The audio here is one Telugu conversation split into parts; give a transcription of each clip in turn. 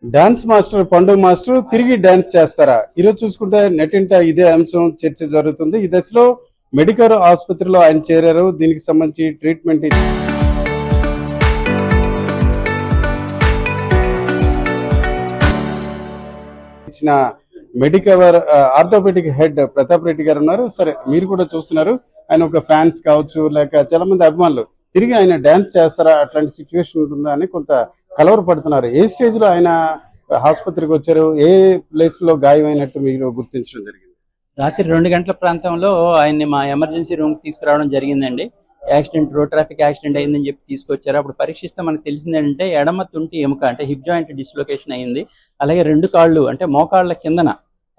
డాన్స్ మాస్టర్ పండు మాస్టర్ తిరిగి డాన్స్ చేస్తారా? ఈరోజు చూసుకుంటే నెట్టింట ఇదే అంశం చర్చ జరుగుతుంది. ఈ దశలో మెడికల్ ఆసుపత్రిలో ఆయన చేరారు. దీనికి సంబంధించి ట్రీట్మెంట్ ఇచ్చిన Medicover orthopaedic head Pratap Reddy గారు ఉన్నారు. సరే, మీరు కూడా చూస్తున్నారు, ఆయన ఒక ఫ్యాన్స్ కావచ్చు, లేక చాలా మంది అభిమానులు తిరిగి ఆయన డాన్స్ చేస్తారా, అట్లాంటి సిచ్యువేషన్ ఉంటుందా అని కొంత కలవరపడుతున్నారు. ఏ స్టేజ్ లో ఆయన ఆసుపత్రికి వచ్చారు, ఏ ప్లేస్ లో గాయమైనట్టు మీరు గుర్తించడం జరిగింది? రాత్రి 2 గంటల ప్రాంతంలో ఆయన్ని మా ఎమర్జెన్సీ రూమ్కి తీసుకురావడం జరిగిందండి. రోడ్ ట్రాఫిక్ యాక్సిడెంట్ అయిందని చెప్పి తీసుకొచ్చారు. అప్పుడు పరీక్షిస్తే మనకు తెలిసింది ఏంటంటే ఎడమ తుంటి ఎముక అంటే హిప్ జాయింట్ డిస్లొకేషన్ అయింది. అలాగే 2 కాళ్ళు అంటే మోకాళ్ళ కిందన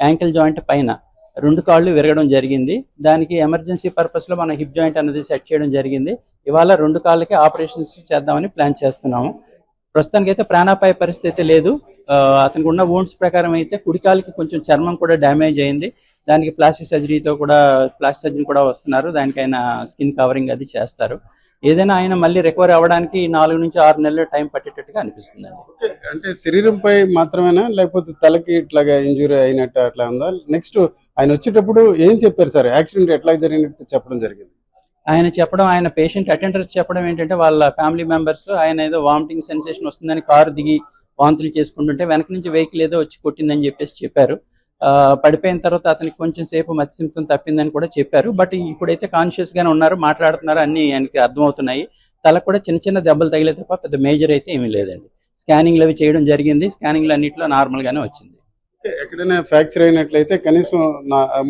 యాంకిల్ జాయింట్ పైన 2 కాళ్ళు విరగడం జరిగింది. దానికి ఎమర్జెన్సీ పర్పస్లో మన హిప్ జాయింట్ అనేది సెట్ చేయడం జరిగింది. ఇవాళ 2 కాళ్ళకి ఆపరేషన్స్ చేద్దామని ప్లాన్ చేస్తున్నాము. ప్రస్తుతానికి అయితే ప్రాణాపాయ పరిస్థితి అయితే లేదు. అతనికి ఉన్న వూండ్స్ ప్రకారం అయితే కుడికాలికి కొంచెం చర్మం కూడా డ్యామేజ్ అయింది. దానికి ప్లాస్టిక్ సర్జరీ కూడా వస్తున్నారు. దానికి ఆయన స్కిన్ కవరింగ్ అది చేస్తారు. ఏదైనా ఆయన మళ్ళీ రికవర్ అవ్వడానికి 4 నుంచి 6 నెలలు టైం పట్టేటట్టుగా అనిపిస్తుంది. అంటే శరీరంపై మాత్రమేనా, లేకపోతే తలకి ఇట్లాగా ఇంజురీ అయినట్టు అట్లా ఉందా? నెక్స్ట్ ఆయన వచ్చేటప్పుడు ఏం చెప్పారు సార్? యాక్సిడెంట్ ఎట్లా జరిగినట్టు చెప్పడం జరిగింది? ఆయన పేషెంట్ అటెండర్స్ చెప్పడం ఏంటంటే వాళ్ళ ఫ్యామిలీ మెంబర్స్ ఆయన ఏదో వామిటింగ్ సెన్సేషన్ వస్తుందని కారు దిగి వాంతులు చేసుకుంటుంటే వెనక నుంచి వెహికల్ ఏదో వచ్చి కొట్టిందని చెప్పేసి చెప్పారు. పడిపోయిన తర్వాత అతనికి కొంచెం సేపు మత్స్యంతం తప్పిందని కూడా చెప్పారు. బట్ ఇప్పుడైతే కాన్షియస్ గానే ఉన్నారు, మాట్లాడుతున్నారు, అన్ని ఆయనకి అర్థమవుతున్నాయి. తలకు కూడా చిన్న చిన్న దెబ్బలు తగిలే తప్ప పెద్ద మేజర్ అయితే ఏమీ లేదండి. స్కానింగ్లు అవి చేయడం జరిగింది. స్కానింగ్లు అన్నింటిలో నార్మల్ గానే వచ్చింది. ఎక్కడైనా ఫ్రాక్చర్ అయినట్లయితే కనీసం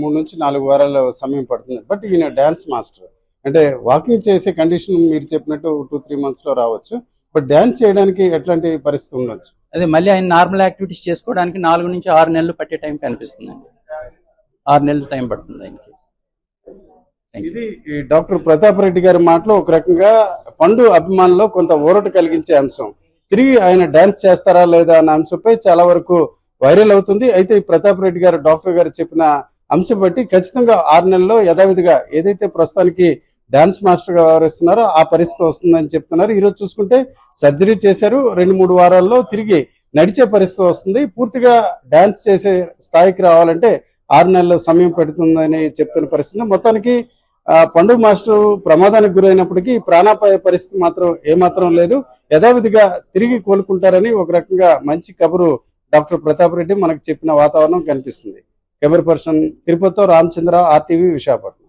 3 నుంచి 4 వారాల సమయం పడుతుంది. బట్ ఈయన డాన్స్ మాస్టర్ అంటే వాకింగ్ చేసే కండిషన్ మీరు చెప్పినట్టు 2-3 మంత్స్ లో రావచ్చు. బట్ డాన్స్ చేయడానికి ఎట్లాంటి పరిస్థితి ఉండొచ్చు? అదే మళ్ళీ ఆయన నార్మల్ యాక్టివిటీస్ చేసుకోవడానికి 4 నుంచి 6 నెలలు పట్టే టైం కనిపిస్తుందండి. 6 నెలలు టైం పడుతుంది ఆయనకి. ఇది డాక్టర్ ప్రతాప్ రెడ్డి గారి మాటలో ఒక రకంగా పండు అభిమానుల్లో కొంత ఊరట కలిగించే అంశం. తిరిగి ఆయన డాన్స్ చేస్తారా లేదా అన్న అంశంపై చాలా వరకు వైరల్ అవుతుంది. అయితే ఈ ప్రతాప్ రెడ్డి గారు డాక్టర్ గారు చెప్పిన అంశం బట్టి ఖచ్చితంగా 6 నెలల్లో యథావిధిగా ఏదైతే ప్రస్తుతానికి డాన్స్ మాస్టర్ గా వ్యవహరిస్తున్నారో ఆ పరిస్థితి వస్తుందని చెప్తున్నారు. ఈరోజు చూసుకుంటే సర్జరీ చేశారు. 2-3 వారాల్లో తిరిగి నడిచే పరిస్థితి వస్తుంది. పూర్తిగా డాన్స్ చేసే స్థాయికి రావాలంటే 6 నెలల సమయం పెడుతుందని చెప్తున్న పరిస్థితి. మొత్తానికి పండు మాస్టర్ ప్రమాదానికి గురైనప్పటికీ ప్రాణాపాయ పరిస్థితి మాత్రం ఏమాత్రం లేదు. యథావిధిగా తిరిగి కోలుకుంటారని ఒక రకంగా మంచి కబురు డాక్టర్ ప్రతాప్ రెడ్డి మనకు చెప్పిన వాతావరణం కనిపిస్తుంది. కెమెరా పర్సన్ తిరుపతితో రామచంద్ర, RTV, విశాఖపట్నం.